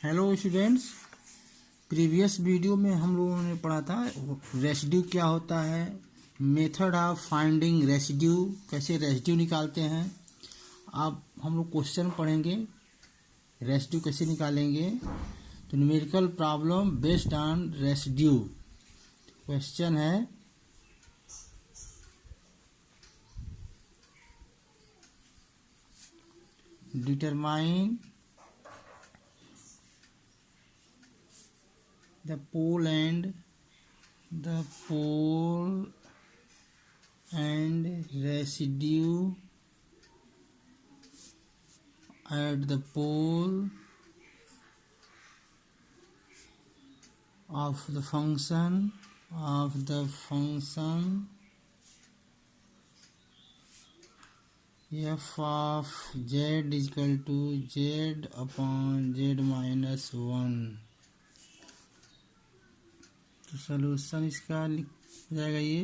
Hello students, previous video में हम लोगों ने पढ़ा था रेसिड्यू क्या होता है, मेथड ऑफ फाइंडिंग रेसिड्यू, कैसे रेसिड्यू निकालते हैं। अब हम लोग क्वेश्चन पढ़ेंगे रेसिड्यू कैसे निकालेंगे। तो numerical problem based on residue. Question है determine the pole and residue at the pole of the function f of z is equal to z upon z minus 1। तो सॉल्यूशन इसका हो जाएगा ये।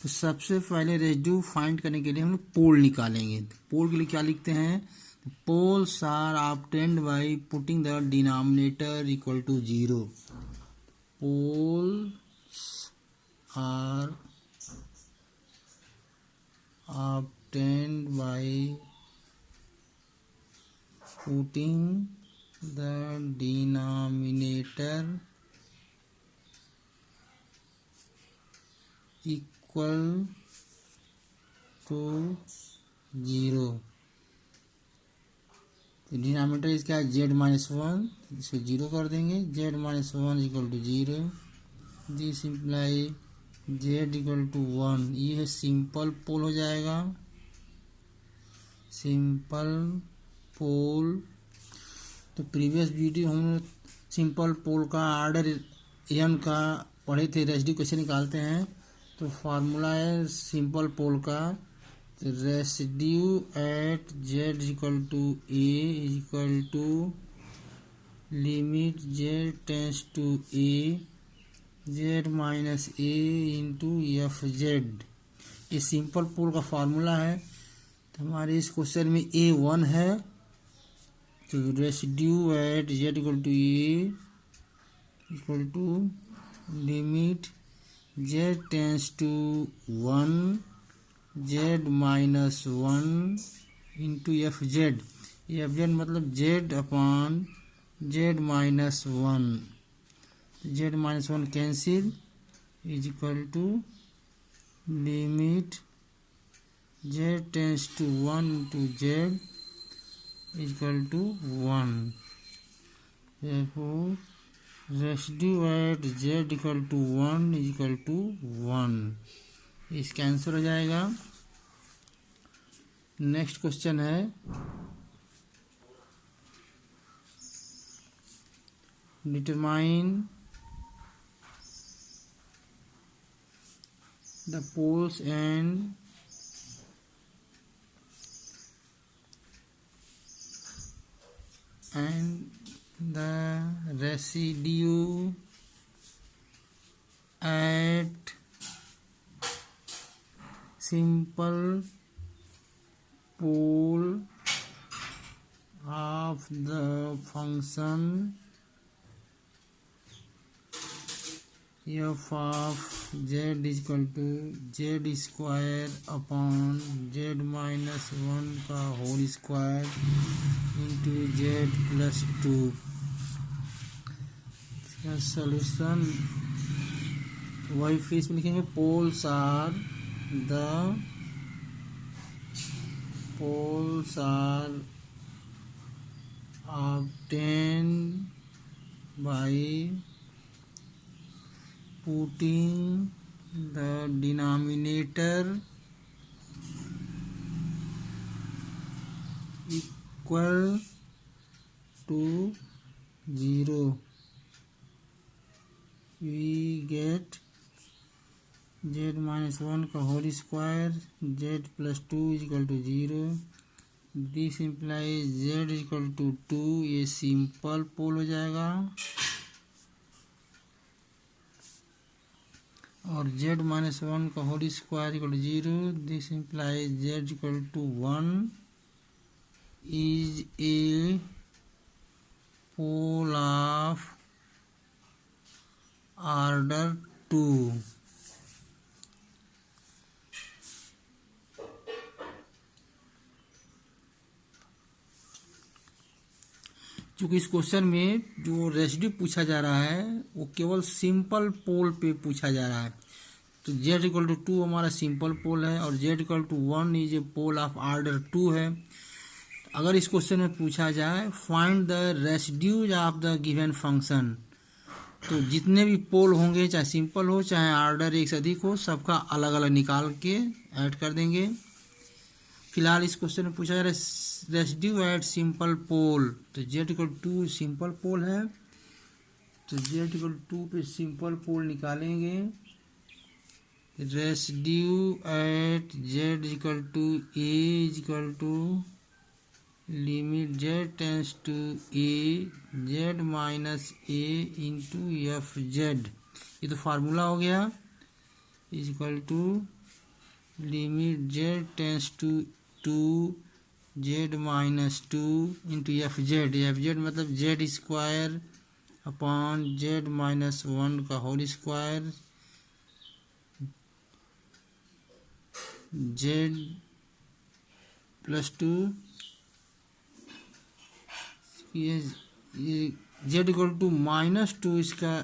तो सबसे पहले रेसिड्यू फाइंड करने के लिए हम लोग पोल निकालेंगे। तो पोल के लिए क्या लिखते हैं, poles are obtained by putting the denominator equal to 0। Poles are obtained by putting the denominator equal to 0। Denominator इसका है z माइनस 1, इसको 0 कर देंगे। z minus 1 equal to 0, this imply z equal to 1। ये है सिंपल पोल हो जाएगा, simple pole. तो प्रीवियस वीडियो हम सिंपल पोल का ऑर्डर n का पढ़े थे, रेसिड्यू कैसे निकालते हैं। तो फार्मूला है सिंपल पोल का, residue at z equal to a equal to limit z tends to a z minus a into f z. ये सिंपल पोल का फार्मूला है। तो हमारे इस क्वेश्चन में a1 है, तो residue at z equal to a equal to limit z tends to 1 z minus 1 into f z. F z मतलब z upon z minus 1। z minus 1 cancel is equal to limit z tends to 1 into z equal to 1। Residue at z equal to 1 is equal to 1। इसका answer हो जाएगा। Next question है determine the poles and the residue at simple pole of the function f of z is equal to z square upon z minus 1 का whole square into z plus 2। Solution वही फिर इसमें लिखेंगे poles are obtained by putting the denominator equal to 0। we get z minus 1 का whole square z plus 2 is equal to 0। This imply z equal to 2। ये simple pole हो जाएगा और z minus 1 का whole square equal to 0। This imply z equal to 1 is a pole चूँकि इस question में जो रेसिड्यू पूछा जा रहा है वो केवल सिंपल पोल पे पूछा जा रहा है। तो z इक्वल टू 2 हमारा सिंपल पोल है और z equal to 1 is a pole of order 2 है। अगर इस क्वेश्चन में पूछा जाए find the residues of the given function, तो जितने भी पोल होंगे चाहे सिंपल हो चाहे ऑर्डर एक से अधिक हो, सबका अलग अलग निकाल के ऐड कर देंगे। फिलहाल इस क्वेश्चन में पूछा जा रहा है रेसिड्यू एट सिंपल पोल, तो z equal to simple pole है, तो z इक्वल टू पे सिंपल पोल निकालेंगे। Residue at z equal to a equal to limit z tends to a z minus a into f z, ये तो formula हो गया, is equal to limit z tends to 2 z minus 2 into f z मतलब z square upon z minus 1 का whole square, Z plus 2, ये Z equal to minus 2 इसका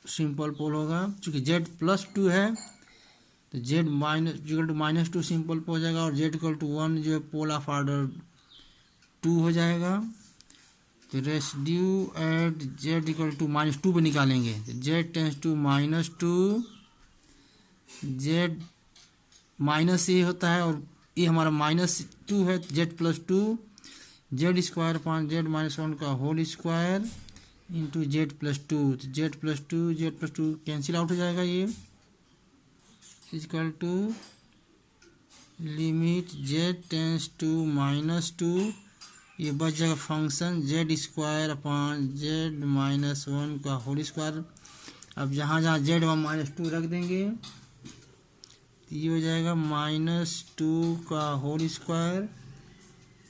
simple पोल होगा। चूँकि जेड प्लस 2 है तो z minus equal to minus 2 simple pole हो जाएगा और जेड इक्वल टू 1 जो है पोल ऑफ ऑर्डर 2 हो जाएगा। तो residue at z equal to minus 2 पे निकालेंगे, तो z tends to minus 2, z minus a होता है और ये हमारा माइनस 2 है, z plus 2, z square upon z minus 1 का whole square into z plus 2, तो जेड प्लस 2 कैंसिल आउट हो जाएगा, ये equal to limit z tends to minus 2, ये बच जाएगा function z square upon z minus 1 का होल स्क्वायर। अब जहाँ जहाँ जेड व माइनस 2 रख देंगे तो ये हो जाएगा माइनस 2 का whole square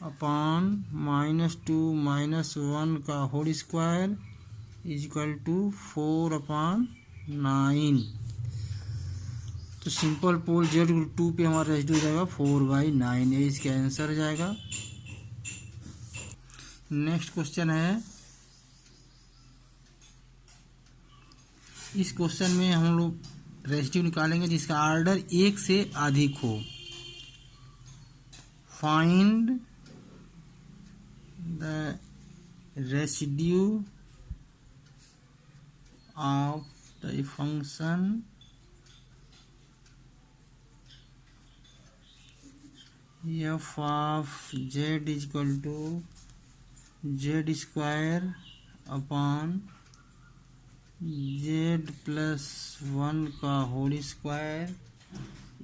upon minus 2 minus 1 का whole square is equal to 4 upon 9। तो सिंपल पोल जेड 2 पे हमारा रेसिड्यू जाएगा 4/9, ये इसका आंसर हो जाएगा। नेक्स्ट क्वेश्चन है, इस क्वेश्चन में हम लोग रेसिड्यू निकालेंगे जिसका ऑर्डर 1 से अधिक हो। Find the residue of the function f of z is equal to z square upon z plus 1 का whole square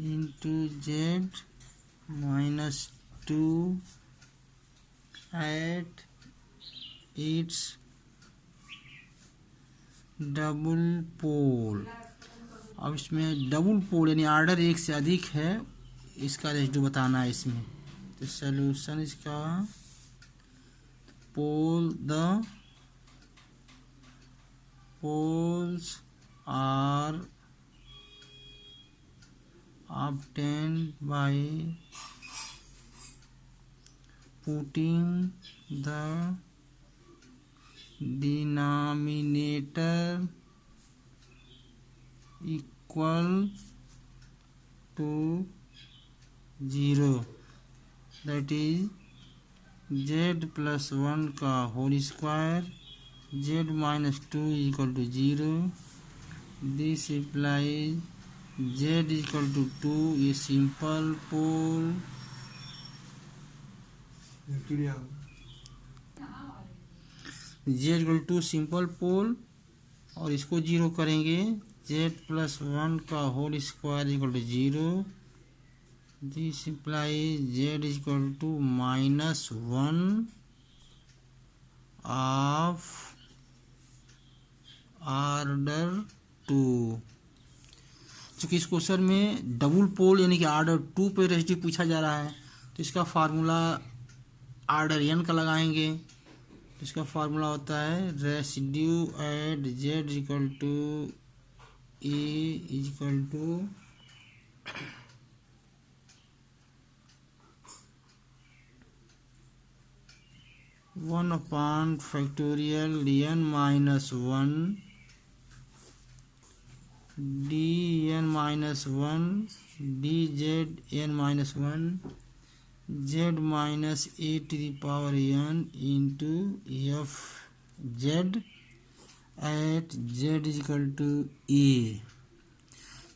into z minus 2 at its double pole. अब इसमें डबल पोल यानी ऑर्डर 1 से अधिक है, इसका रेसिड्यू बताना है इसमें। तो सॉल्यूशन इसका पोल the poles are obtained by putting the denominator equal to 0, that is z plus 1 का whole square z minus 2 is equal to 0. This implies z is equal to 2 is simple pole. z equal to simple pole और इसको 0 करेंगे, z plus 1 का whole square equal to 0. This implies z is equal to minus 1 of order 2। चूँकि इस question में double पोल यानी कि order 2 पे रेसिड्यू पूछा जा रहा है तो इसका फार्मूला ऑर्डर n का लगाएंगे। तो इसका फार्मूला होता है residue at z equal to a equal to 1/factorial n minus 1 dn minus 1 dz n minus 1 z minus a to the power n into f z at z is equal to a।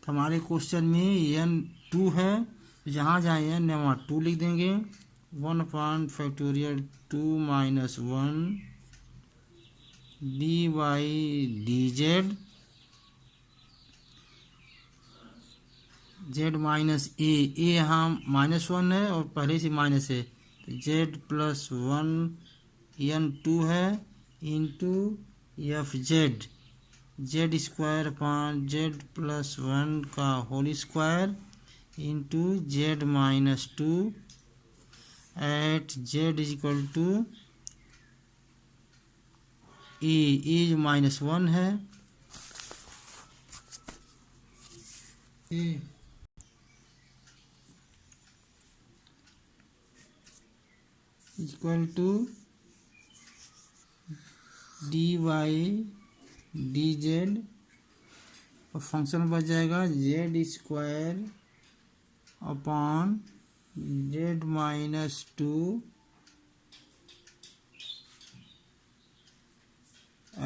तो हमारे question में n 2 है, जहाँ जहाँ n है वहाँ 2 लिख देंगे। 1/factorial 2 minus 1 dy dz z minus ए यहाँ -1 है और पहले से माइनस है, तो z प्लस 1 n 2 है into f z z square upon z plus 1 का whole square into z minus 2 at z is equal to a जो -1 है a equal to d y d z और फंक्शन बच जाएगा z square upon z minus 2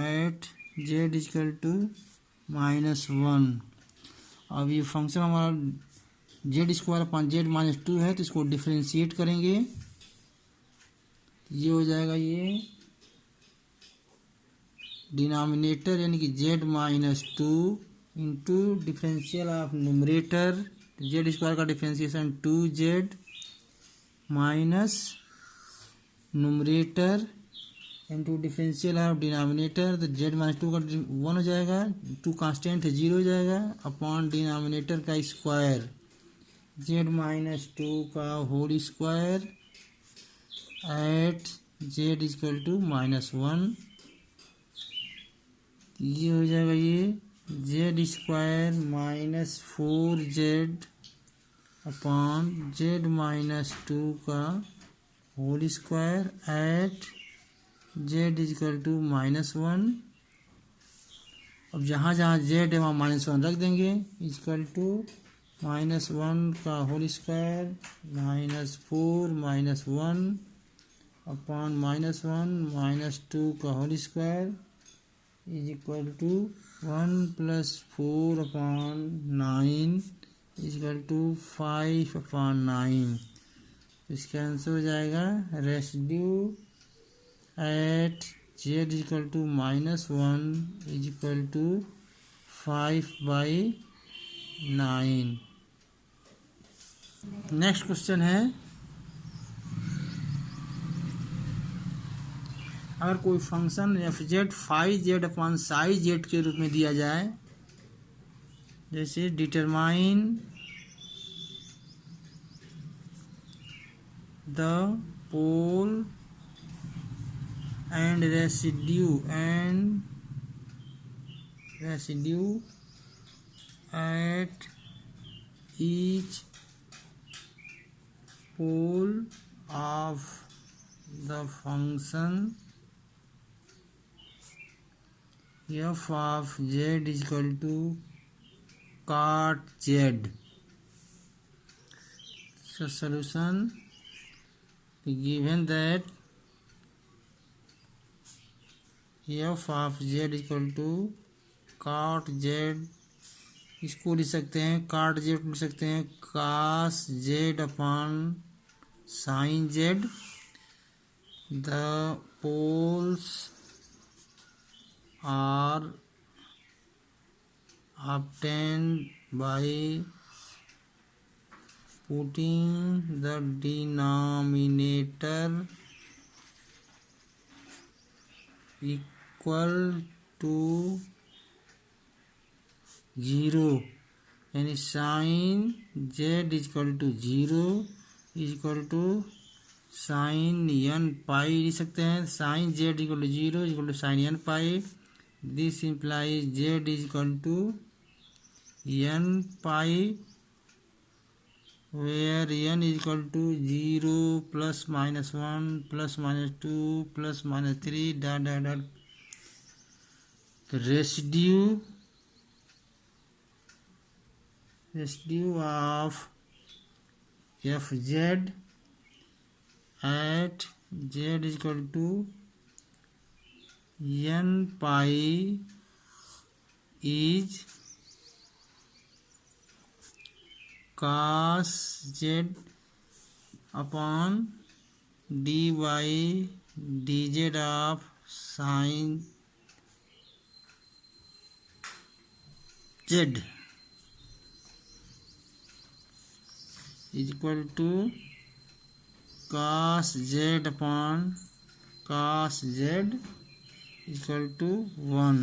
at z equal to -1। अब ये function हमारा z square upon z minus 2 है, तो इसको डिफ्रेंशिएट करेंगे, ये हो जाएगा ये डिनोमिनेटर यानी कि z minus 2 into differential of numerator z square का differentiation 2z minus numerator into differential of denominator, तो जेड माइनस 2 का 1 हो जाएगा, 2 कांस्टेंट है 0 हो जाएगा, अपॉन डिनोमिनेटर का स्क्वायर जेड माइनस 2 का whole square at z equal to -1। ये हो जाएगा ये जेड square minus 4z upon z minus 2 का whole square at z equal to -1। अब जहाँ जहाँ जेड है वहाँ -1 रख देंगे, इक्वल टू -1 का होल स्क्वायर -4 -1 अपॉन -1 -2 का whole square is equal to 1 + 4 upon 9 is equal to 5 upon 9। इसका आंसर हो जाएगा residue at z equal to -1 is equal to 5/9। Next question है, अगर कोई function f z phi z upon psi z के रूप में दिया जाए, जैसे determine the pole and residue at each pole of the function f of z is equal to cot z। So solution, given that f of z is equal to cot z, इसको लिख सकते हैं cot z, लिख सकते हैं cos z upon sin z। The poles are obtained by putting the denominator equal to 0, यानी sin z is equal to 0 is equal to sin n पाई लिख सकते हैं, sin z equal to 0 equal to sin n pi. This implies z is equal to n pi where n is equal to 0 plus minus 1 plus minus 2 plus minus 3 dot dot dot. The residue of fz at z is equal to n pi is cos z upon dy dz of sin z is equal to cos z upon cos z is equal to 1.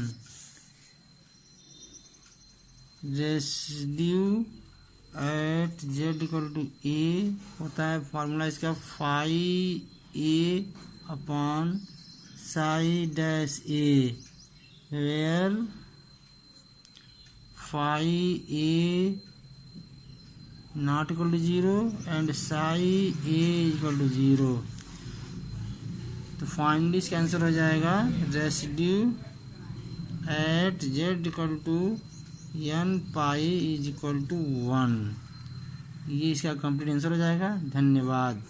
Residue at z equal to a होता है formula इसका phi a upon psi dash a, where phi a not equal to 0 and psi a equal to 0. तो finally इसका answer हो जाएगा residue at z equal to n pi is equal to 1. ये इसका complete answer हो जाएगा. धन्यवाद.